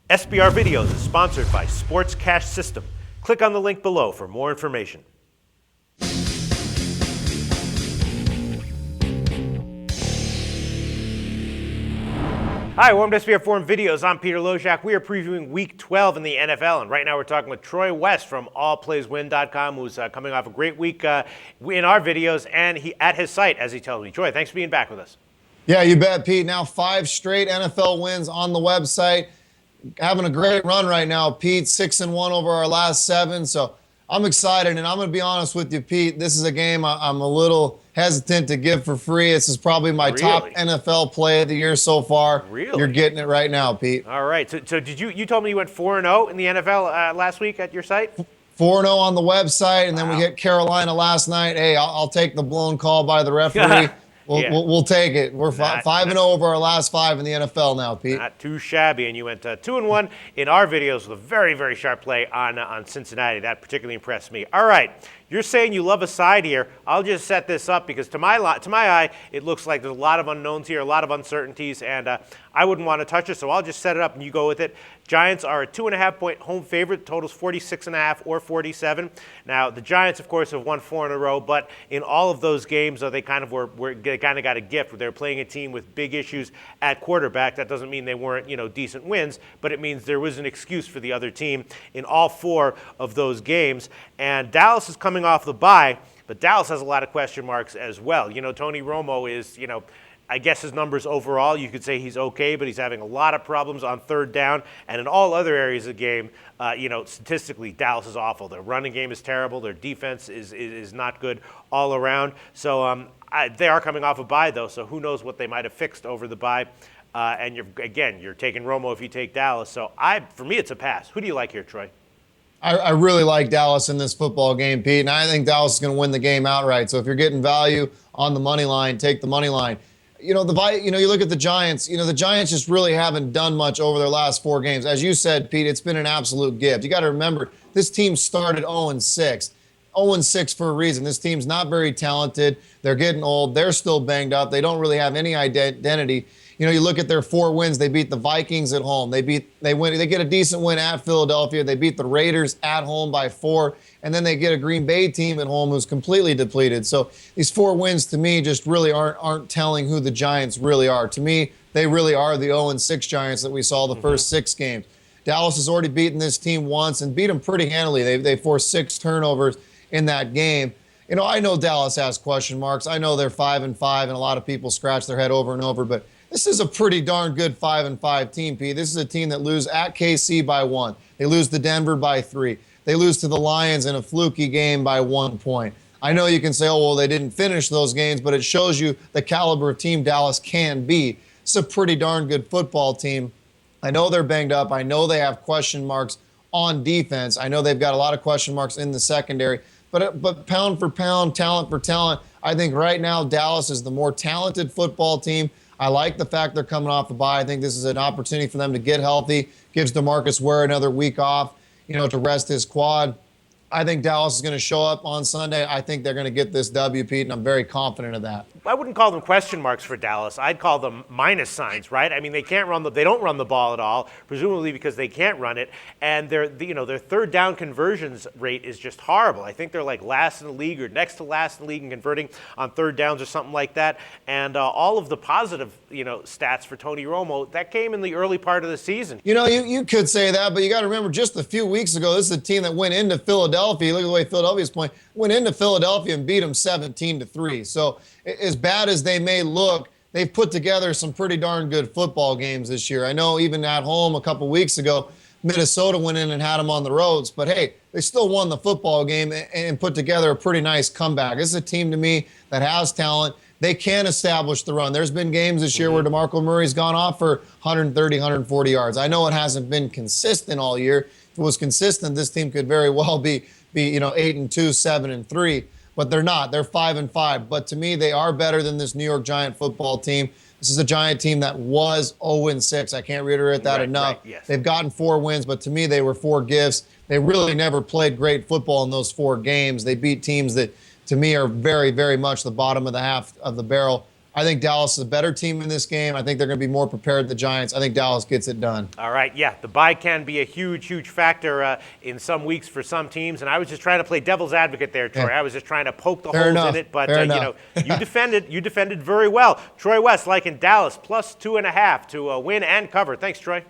SBR Videos is sponsored by Sports Cash System. Click on the link below for more information. Hi, welcome to SBR Forum Videos. I'm Peter Loshak. We are previewing Week 12 in the NFL, and right now we're talking with Troy West from AllPlaysWin.com, who's coming off a great week in our videos, and he at his site, as he tells me. Troy, thanks for being back with us. Yeah, you bet, Pete. Now 5 straight NFL wins on the website. Having a great run right now, Pete. 6-1 over our last 7. So I'm excited, and I'm going to be honest with you, Pete. This is a game I'm a little hesitant to give for free. This is probably my top NFL play of the year so far. Really? You're getting it right now, Pete. All right. So did you told me you went 4-0 in the NFL last week at your site? 4-0 on the website, and then we hit Carolina last night. Hey, I'll take the blown call by the referee. We'll take it. We're 5-0 over our last 5 in the NFL now, Pete. Not too shabby, and you went 2-1 in our videos with a very, very sharp play on Cincinnati. That particularly impressed me. All right, you're saying you love a side here. I'll just set this up because to my eye, it looks like there's a lot of unknowns here, a lot of uncertainties, and I wouldn't want to touch it, so I'll just set it up and you go with it. Giants are a 2.5-point home favorite. Totals 46.5 or 47. Now, the Giants, of course, have won 4 in a row, but in all of those games, they kind of got a gift where they're playing a team with big issues at quarterback. That doesn't mean they weren't, decent wins, but it means there was an excuse for the other team in all 4 of those games. And Dallas is coming off the bye, but Dallas has a lot of question marks as well. Tony Romo is, I guess his numbers overall, you could say he's okay, but he's having a lot of problems on third down. And in all other areas of the game, statistically, Dallas is awful. Their running game is terrible. Their defense is not good all around. So they are coming off a bye, though, so who knows what they might have fixed over the bye. And you're taking Romo if you take Dallas. So for me, it's a pass. Who do you like here, Troy? I really like Dallas in this football game, Pete, and I think Dallas is going to win the game outright. So if you're getting value on the money line, take the money line. You look at the Giants. The Giants just really haven't done much over their last 4 games. As you said, Pete, it's been an absolute gift. You got to remember, this team started 0-6. 0-6 for a reason. This team's not very talented. They're getting old. They're still banged up. They don't really have any identity. You look at their 4 wins. They beat the Vikings at home. They get a decent win at Philadelphia. They beat the Raiders at home by 4. And then they get a Green Bay team at home who's completely depleted. So these 4 wins to me just really aren't telling who the Giants really are. To me, they really are the 0-6 Giants that we saw the first 6 games. Dallas has already beaten this team once and beat them pretty handily. They forced 6 turnovers in that game. I know Dallas has question marks. I know they're 5-5, and a lot of people scratch their head over and over, but this is a pretty darn good 5-5 team, Pete. This is a team that lose at KC by 1. They lose to Denver by 3. They lose to the Lions in a fluky game by 1 point. I know you can say, oh, well, they didn't finish those games, but it shows you the caliber of team Dallas can be. It's a pretty darn good football team. I know they're banged up. I know they have question marks on defense. I know they've got a lot of question marks in the secondary. But pound for pound, talent for talent, I think right now Dallas is the more talented football team. I like the fact they're coming off a bye. I think this is an opportunity for them to get healthy. Gives DeMarcus Ware another week off, to rest his quad. I think Dallas is going to show up on Sunday. I think they're going to get this W, Pete, and I'm very confident of that. I wouldn't call them question marks for Dallas. I'd call them minus signs, right? I mean, they don't run the ball at all, presumably because they can't run it, and their third down conversions rate is just horrible. I think they're like last in the league or next to last in the league in converting on third downs or something like that. And all of the positive, stats for Tony Romo that came in the early part of the season. You could say that, but you got to remember, just a few weeks ago, this is a team that went into Philadelphia. Look at the way Philadelphia's playing. Went into Philadelphia and beat them 17-3. So as bad as they may look, they've put together some pretty darn good football games this year. I know even at home a couple weeks ago, Minnesota went in and had them on the roads. But, hey, they still won the football game and put together a pretty nice comeback. This is a team to me that has talent. They can establish the run. There's been games this year where DeMarco Murray's gone off for 130, 140 yards. I know it hasn't been consistent all year. If it was consistent, this team could very well be 8-2, 7-3. But they're not. They're 5-5. But to me, they are better than this New York Giant football team. This is a Giant team that was 0-6. I can't reiterate that enough. Right, yes. They've gotten 4 wins, but to me, they were 4 gifts. They really never played great football in those 4 games. They beat teams that, to me, are very, very much the bottom of the half of the barrel. I think Dallas is a better team in this game. I think they're going to be more prepared than the Giants. I think Dallas gets it done. All right, yeah, the bye can be a huge factor in some weeks for some teams, and I was just trying to play devil's advocate there, Troy. Yeah. I was just trying to poke the Fair holes enough. in it, but Fair you enough. know, you defended very well. Troy West liking Dallas +2.5 to win and cover. Thanks, Troy.